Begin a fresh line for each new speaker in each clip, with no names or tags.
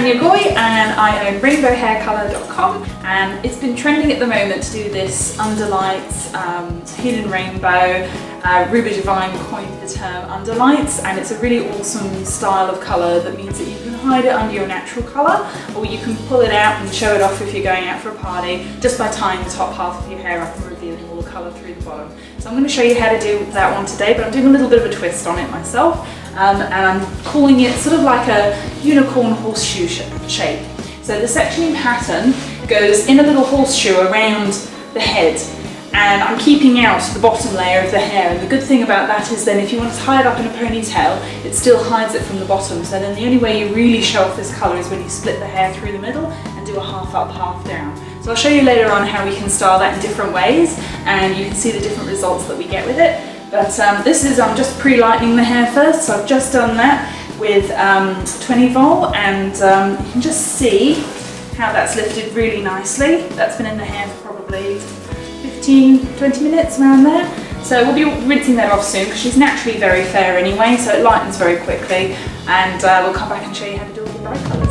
Tanya Goy and I own rainbowhaircolour.com, and it's been trending at the moment to do this underlights, hidden rainbow, Ruby Divine coined the term underlights, and it's a really awesome style of colour that means that you can hide it under your natural colour, or you can pull it out and show it off if you're going out for a party just by tying the top half of your hair up and revealing all the colour through the bottom. So I'm going to show you how to do that one today, but I'm doing a little bit of a twist on it myself. And I'm calling it sort of like a unicorn horseshoe shape. So the sectioning pattern goes in a little horseshoe around the head, and I'm keeping out the bottom layer of the hair, and the good thing about that is then if you want to tie it up in a ponytail, it still hides it from the bottom. So then the only way you really show off this colour is when you split the hair through the middle and do a half up, half down. So I'll show you later on how we can style that in different ways, and you can see the different results that we get with it. But I'm just pre-lightening the hair first, so I've just done that with 20 vol, and you can just see how that's lifted really nicely. That's been in the hair for probably 15-20 minutes, around there. So we'll be rinsing that off soon because she's naturally very fair anyway, so it lightens very quickly, and we'll come back and show you how to do all the bright colours.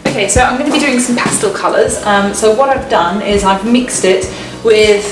Okay, so I'm going to be doing some pastel colours. So what I've done is I've mixed it with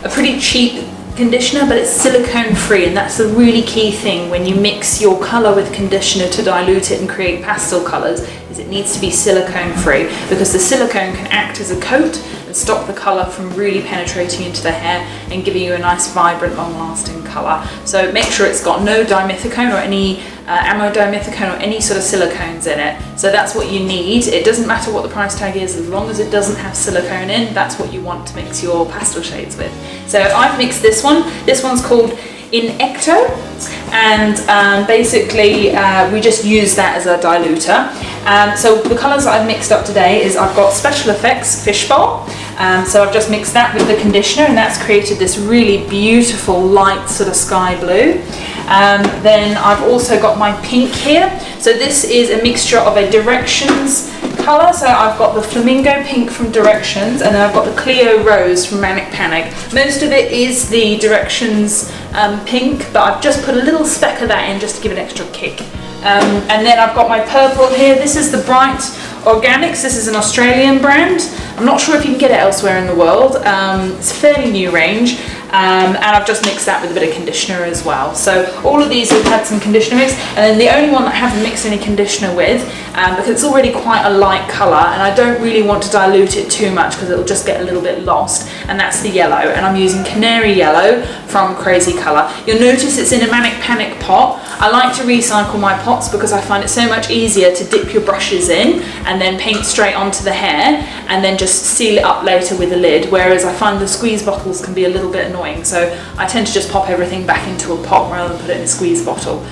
a pretty cheap conditioner, but it's silicone free, and that's a really key thing when you mix your colour with conditioner to dilute it and create pastel colours, is it needs to be silicone free, because the silicone can act as a coat and stop the colour from really penetrating into the hair and giving you a nice vibrant long lasting colour. So make sure it's got no dimethicone or any amodimethicone or any sort of silicones in it. So that's what you need. It doesn't matter what the price tag is, as long as it doesn't have silicone in, that's what you want to mix your pastel shades with. So I've mixed this one. This one's called In Ecto, and basically we just use that as a diluter. So the colours that I've mixed up today is I've got Special Effects Fishbowl. So I've just mixed that with the conditioner, and that's created this really beautiful light sort of sky blue. Then I've also got my pink here. So this is a mixture of a Directions colour. So I've got the Flamingo Pink from Directions, and then I've got the Clio Rose from Manic Panic. Most of it is the Directions pink, but I've just put a little speck of that in just to give it an extra kick. And then I've got my purple here. This is the Bright Organics. This is an Australian brand. I'm not sure if you can get it elsewhere in the world. It's a fairly new range. And I've just mixed that with a bit of conditioner as well. So all of these have had some conditioner mix, and then the only one that I haven't mixed any conditioner with, because it's already quite a light colour and I don't really want to dilute it too much because it'll just get a little bit lost, and that's the yellow, and I'm using Canary Yellow from Crazy Colour. You'll notice it's in a Manic Panic pot. I like to recycle my pots because I find it so much easier to dip your brushes in and then paint straight onto the hair and then just seal it up later with a lid, whereas I find the squeeze bottles can be a little bit annoying, so I tend to just pop everything back into a pot rather than put it in a squeeze bottle.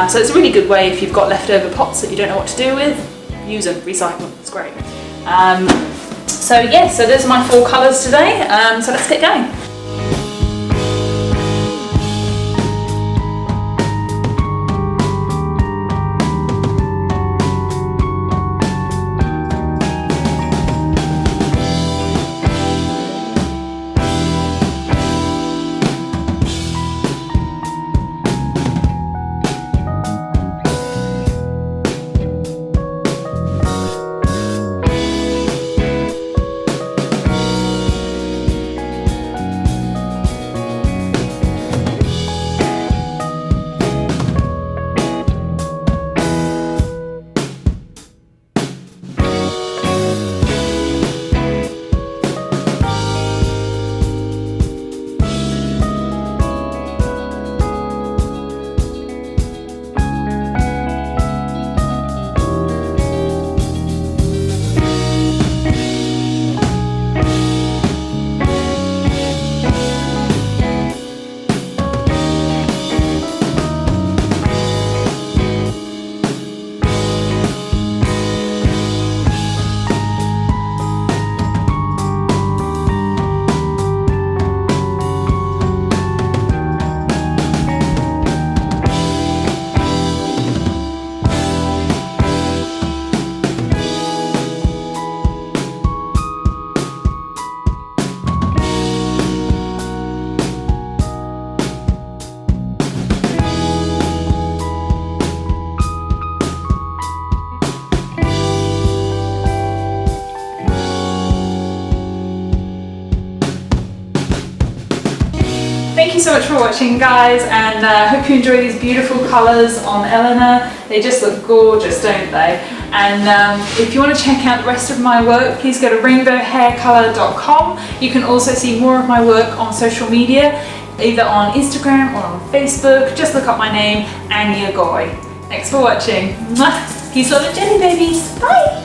So it's a really good way if you've got leftover pots that you don't know what to do with, use them, recycle them, it's great. So yeah, so those are my 4 colours today, so let's get going. so much for watching, guys, and hope you enjoy these beautiful colours on Eleanor. They just look gorgeous, don't they? And if you want to check out the rest of my work, please go to rainbowhaircolour.com. You can also see more of my work on social media, either on Instagram or on Facebook. Just look up my name, Anya Goy. Thanks for watching. Mwah! Peace, love and jelly babies. Bye!